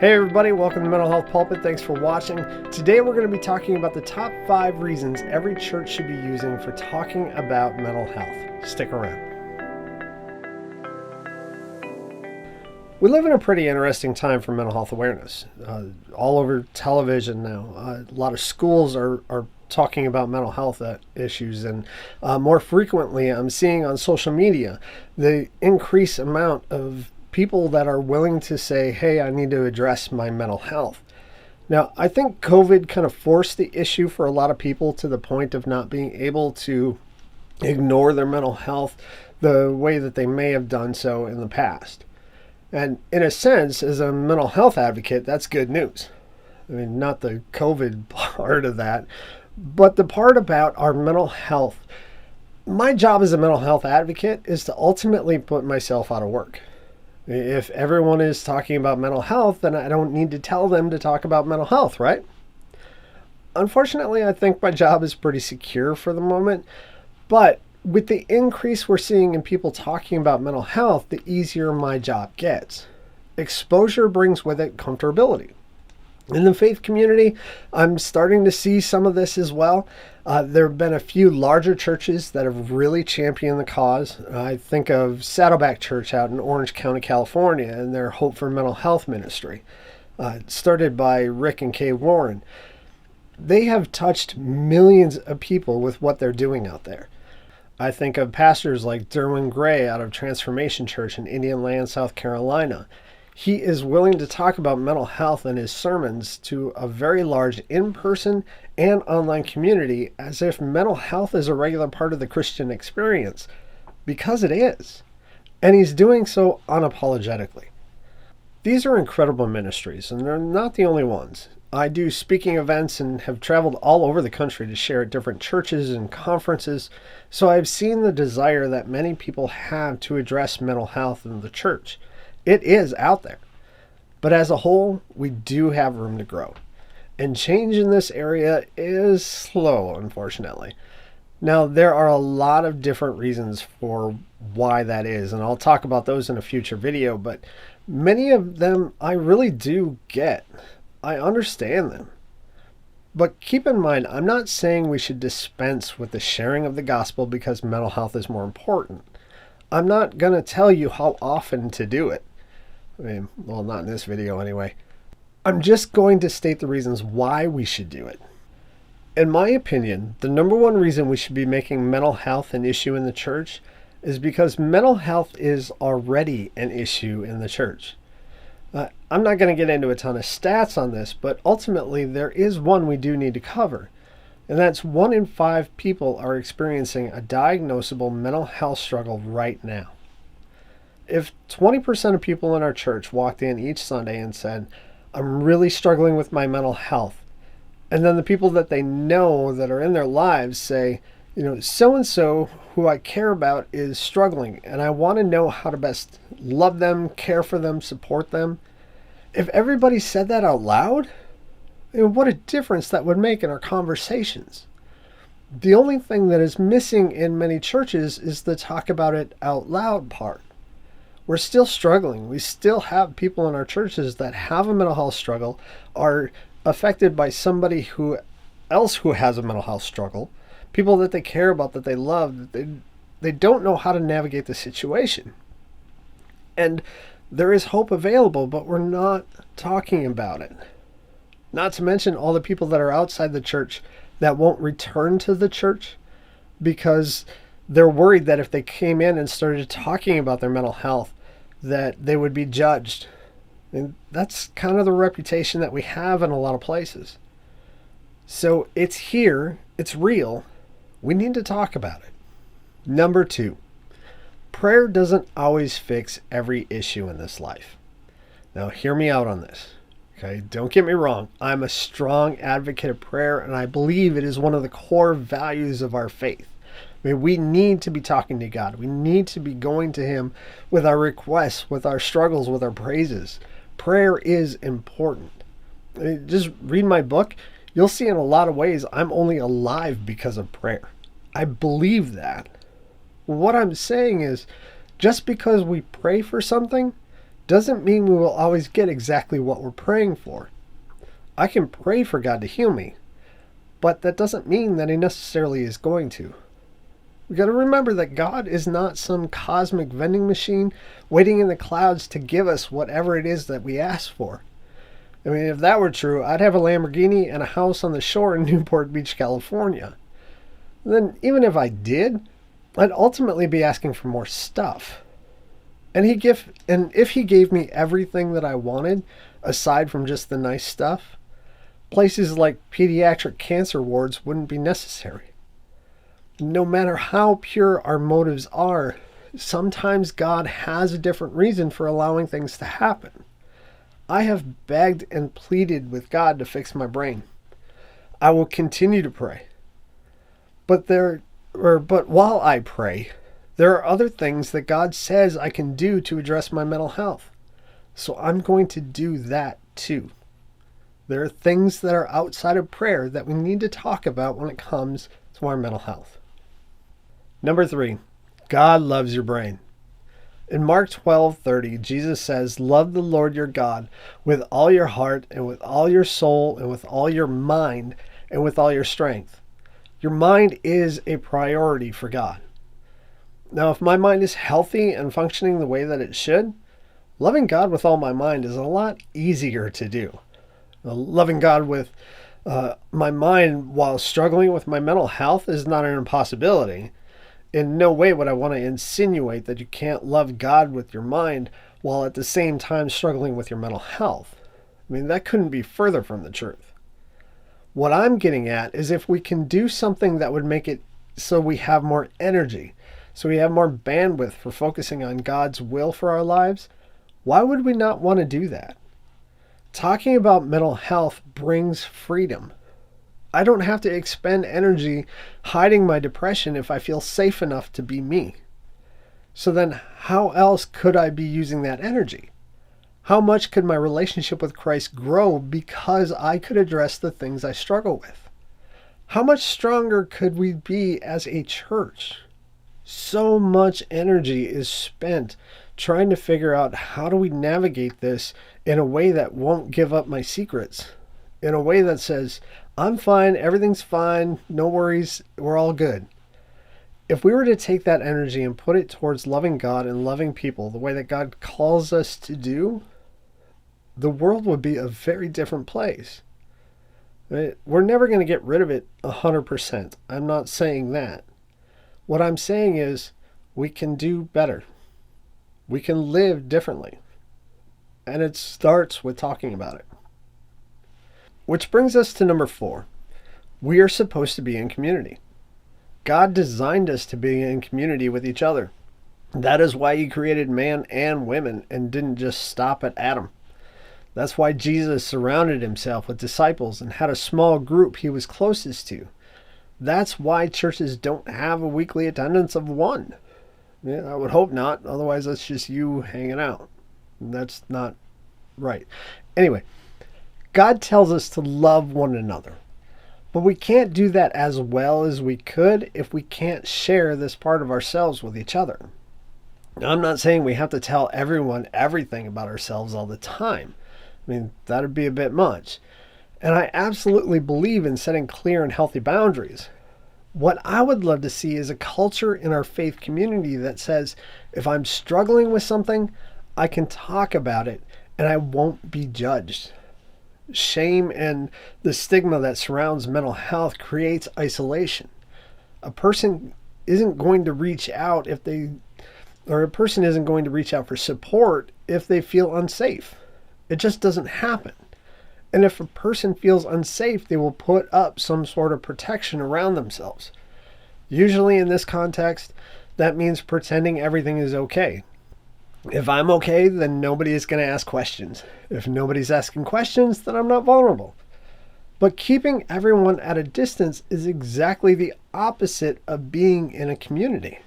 Hey everybody, welcome to Mental Health Pulpit. Thanks for watching. Today we're going to be talking about the top 5 reasons every church should be using for talking about mental health. Stick around. We live in a pretty interesting time for mental health awareness. All over television now, a lot of schools are talking about mental health issues, and more frequently I'm seeing on social media the increased amount of people that are willing to say, hey, I need to address my mental health. Now, I think COVID kind of forced the issue for a lot of people to the point of not being able to ignore their mental health the way that they may have done so in the past. And in a sense, as a mental health advocate, that's good news. I mean, not the COVID part of that, but the part about our mental health. My job as a mental health advocate is to ultimately put myself out of work. If everyone is talking about mental health, then I don't need to tell them to talk about mental health, right? Unfortunately, I think my job is pretty secure for the moment, but with the increase we're seeing in people talking about mental health, the easier my job gets. Exposure brings with it comfortability. In the faith community, I'm starting to see some of this as well. There have been a few larger churches that have really championed the cause. I think of Saddleback Church out in Orange County, California, and their Hope for Mental Health ministry, started by Rick and Kay Warren. They have touched millions of people with what they're doing out there. I think of pastors like Derwin Gray out of Transformation Church in Indian Land, South Carolina. He is willing to talk about mental health in his sermons to a very large in-person and online community as if mental health is a regular part of the Christian experience, because it is. And he's doing so unapologetically. These are incredible ministries, and they're not the only ones. I do speaking events and have traveled all over the country to share at different churches and conferences, so I've seen the desire that many people have to address mental health in the church. It is out there. But as a whole, we do have room to grow. And change in this area is slow, unfortunately. Now, there are a lot of different reasons for why that is, and I'll talk about those in a future video, but many of them I really do get. I understand them. But keep in mind, I'm not saying we should dispense with the sharing of the gospel because mental health is more important. I'm not going to tell you how often to do it. I mean, well, not in this video anyway. I'm just going to state the reasons why we should do it. In my opinion, the number one reason we should be making mental health an issue in the church is because mental health is already an issue in the church. I'm not going to get into a ton of stats on this, but ultimately there is one we do need to cover. And that's 1 in 5 people are experiencing a diagnosable mental health struggle right now. If 20% of people in our church walked in each Sunday and said, I'm really struggling with my mental health, and then the people that they know that are in their lives say, so-and-so who I care about is struggling, and I want to know how to best love them, care for them, support them. If everybody said that out loud, what a difference that would make in our conversations. The only thing that is missing in many churches is the talk about it out loud part. We're still struggling. We still have people in our churches that have a mental health struggle, are affected by somebody else who has a mental health struggle, people that they care about, that they love, that they don't know how to navigate the situation. And there is hope available, but we're not talking about it. Not to mention all the people that are outside the church that won't return to the church because they're worried that if they came in and started talking about their mental health, that they would be judged. And that's kind of the reputation that we have in a lot of places. So it's here, it's real. We need to talk about it. Number 2, prayer doesn't always fix every issue in this life. Now, hear me out on this. Okay, don't get me wrong. I'm a strong advocate of prayer, and I believe it is one of the core values of our faith. I mean, we need to be talking to God. We need to be going to Him with our requests, with our struggles, with our praises. Prayer is important. I mean, just read my book. You'll see in a lot of ways I'm only alive because of prayer. I believe that. What I'm saying is, just because we pray for something doesn't mean we will always get exactly what we're praying for. I can pray for God to heal me, but that doesn't mean that He necessarily is going to. We got to remember that God is not some cosmic vending machine waiting in the clouds to give us whatever it is that we ask for. I mean, if that were true, I'd have a Lamborghini and a house on the shore in Newport Beach, California. Then, even if I did, I'd ultimately be asking for more stuff. And if He gave me everything that I wanted, aside from just the nice stuff, places like pediatric cancer wards wouldn't be necessary. No matter how pure our motives are, sometimes God has a different reason for allowing things to happen. I have begged and pleaded with God to fix my brain. I will continue to pray. But while I pray, there are other things that God says I can do to address my mental health. So I'm going to do that too. There are things that are outside of prayer that we need to talk about when it comes to our mental health. Number 3, God loves your brain. In Mark 12:30, Jesus says, "Love the Lord your God with all your heart and with all your soul and with all your mind and with all your strength." Your mind is a priority for God. Now, if my mind is healthy and functioning the way that it should, loving God with all my mind is a lot easier to do. Loving God with my mind while struggling with my mental health is not an impossibility. In no way would I want to insinuate that you can't love God with your mind while at the same time struggling with your mental health. I mean, that couldn't be further from the truth. What I'm getting at is if we can do something that would make it so we have more energy, so we have more bandwidth for focusing on God's will for our lives, why would we not want to do that? Talking about mental health brings freedom. I don't have to expend energy hiding my depression if I feel safe enough to be me. So then how else could I be using that energy? How much could my relationship with Christ grow because I could address the things I struggle with? How much stronger could we be as a church? So much energy is spent trying to figure out how do we navigate this in a way that won't give up my secrets, in a way that says, I'm fine, everything's fine, no worries, we're all good. If we were to take that energy and put it towards loving God and loving people the way that God calls us to do, the world would be a very different place. We're never going to get rid of it 100%. I'm not saying that. What I'm saying is we can do better. We can live differently. And it starts with talking about it. Which brings us to number 4. We are supposed to be in community. God designed us to be in community with each other. That is why He created man and women and didn't just stop at Adam. That's why Jesus surrounded Himself with disciples and had a small group He was closest to. That's why churches don't have a weekly attendance of 1. Yeah, I would hope not. Otherwise, that's just you hanging out. That's not right. Anyway, God tells us to love one another. But we can't do that as well as we could if we can't share this part of ourselves with each other. Now, I'm not saying we have to tell everyone everything about ourselves all the time. I mean, that would be a bit much. And I absolutely believe in setting clear and healthy boundaries. What I would love to see is a culture in our faith community that says, if I'm struggling with something, I can talk about it and I won't be judged. Shame and the stigma that surrounds mental health creates isolation. A person isn't going to reach out a person isn't going to reach out for support if they feel unsafe. It just doesn't happen. And if a person feels unsafe, they will put up some sort of protection around themselves. Usually in this context, that means pretending everything is okay. If I'm okay, then nobody is going to ask questions. If nobody's asking questions, then I'm not vulnerable. But keeping everyone at a distance is exactly the opposite of being in a community.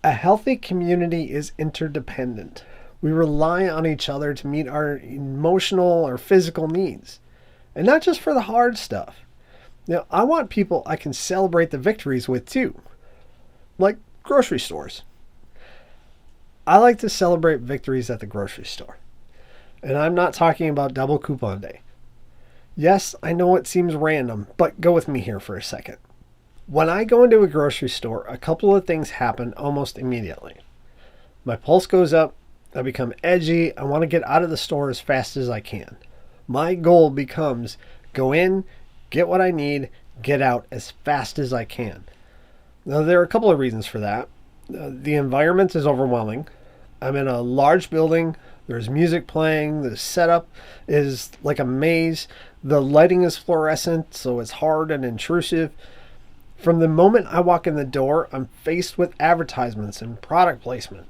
A healthy community is interdependent. We rely on each other to meet our emotional or physical needs. And not just for the hard stuff. Now, I want people I can celebrate the victories with too. Like grocery stores. I like to celebrate victories at the grocery store. And I'm not talking about double coupon day. Yes, I know it seems random, but go with me here for a second. When I go into a grocery store, a couple of things happen almost immediately. My pulse goes up, I become edgy, I want to get out of the store as fast as I can. My goal becomes go in, get what I need, get out as fast as I can. Now, there are a couple of reasons for that. The environment is overwhelming. I'm in a large building. There's music playing. The setup is like a maze. The lighting is fluorescent, so it's hard and intrusive. From the moment I walk in the door, I'm faced with advertisements and product placement.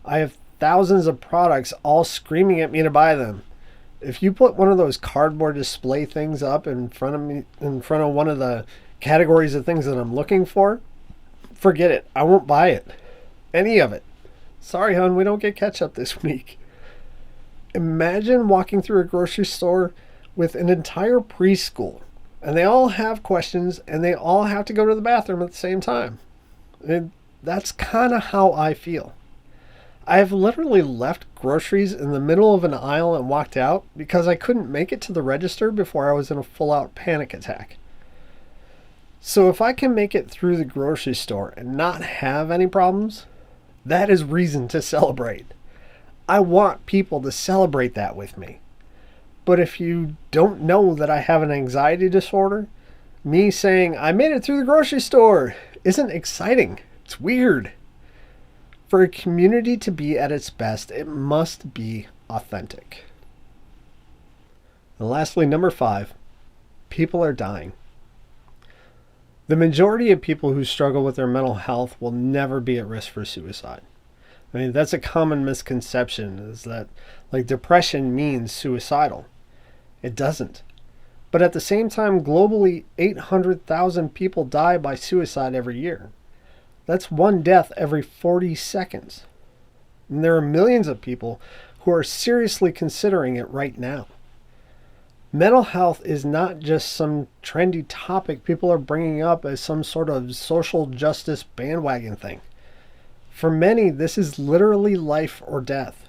I have thousands of products all screaming at me to buy them. If you put one of those cardboard display things up in front of me, in front of one of the categories of things that I'm looking for, forget it. I won't buy it. Any of it. Sorry, hon, we don't get ketchup this week. Imagine walking through a grocery store with an entire preschool, and they all have questions, and they all have to go to the bathroom at the same time. And that's kind of how I feel. I have literally left groceries in the middle of an aisle and walked out because I couldn't make it to the register before I was in a full-out panic attack. So if I can make it through the grocery store and not have any problems, that is reason to celebrate. I want people to celebrate that with me. But if you don't know that I have an anxiety disorder, me saying I made it through the grocery store isn't exciting. It's weird. For a community to be at its best, it must be authentic. And lastly, number 5, people are dying. The majority of people who struggle with their mental health will never be at risk for suicide. I mean, that's a common misconception, is that like depression means suicidal. It doesn't. But at the same time, globally, 800,000 people die by suicide every year. That's one death every 40 seconds. And there are millions of people who are seriously considering it right now. Mental health is not just some trendy topic people are bringing up as some sort of social justice bandwagon thing. For many, this is literally life or death.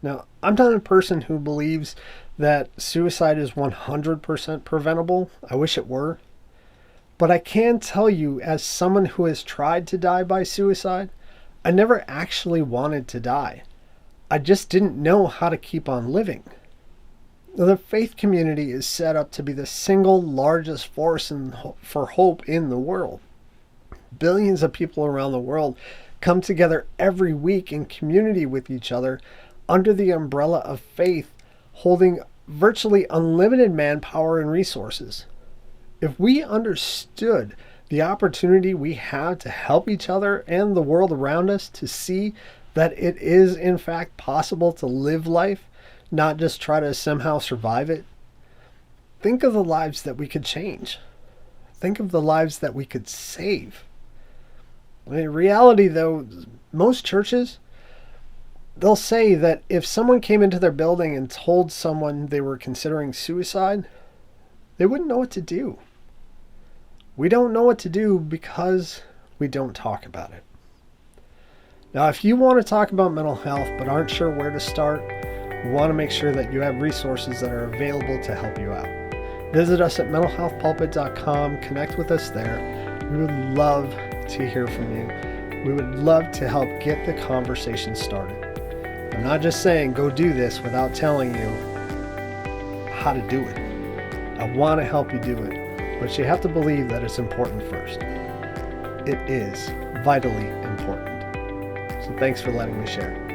Now, I'm not a person who believes that suicide is 100% preventable. I wish it were. But I can tell you, as someone who has tried to die by suicide, I never actually wanted to die. I just didn't know how to keep on living. The faith community is set up to be the single largest force for hope in the world. Billions of people around the world come together every week in community with each other under the umbrella of faith, holding virtually unlimited manpower and resources. If we understood the opportunity we have to help each other and the world around us to see that it is in fact possible to live life, not just try to somehow survive it, think of the lives that we could change. Think of the lives that we could save. In reality, though, most churches, they'll say that if someone came into their building and told someone they were considering suicide, they wouldn't know what to do. We don't know what to do because we don't talk about it. Now, if you want to talk about mental health but aren't sure where to start, we want to make sure that you have resources that are available to help you out. Visit us at mentalhealthpulpit.com. Connect with us there. We would love to hear from you. We would love to help get the conversation started. I'm not just saying go do this without telling you how to do it. I want to help you do it, but you have to believe that it's important first. It is vitally important. So thanks for letting me share.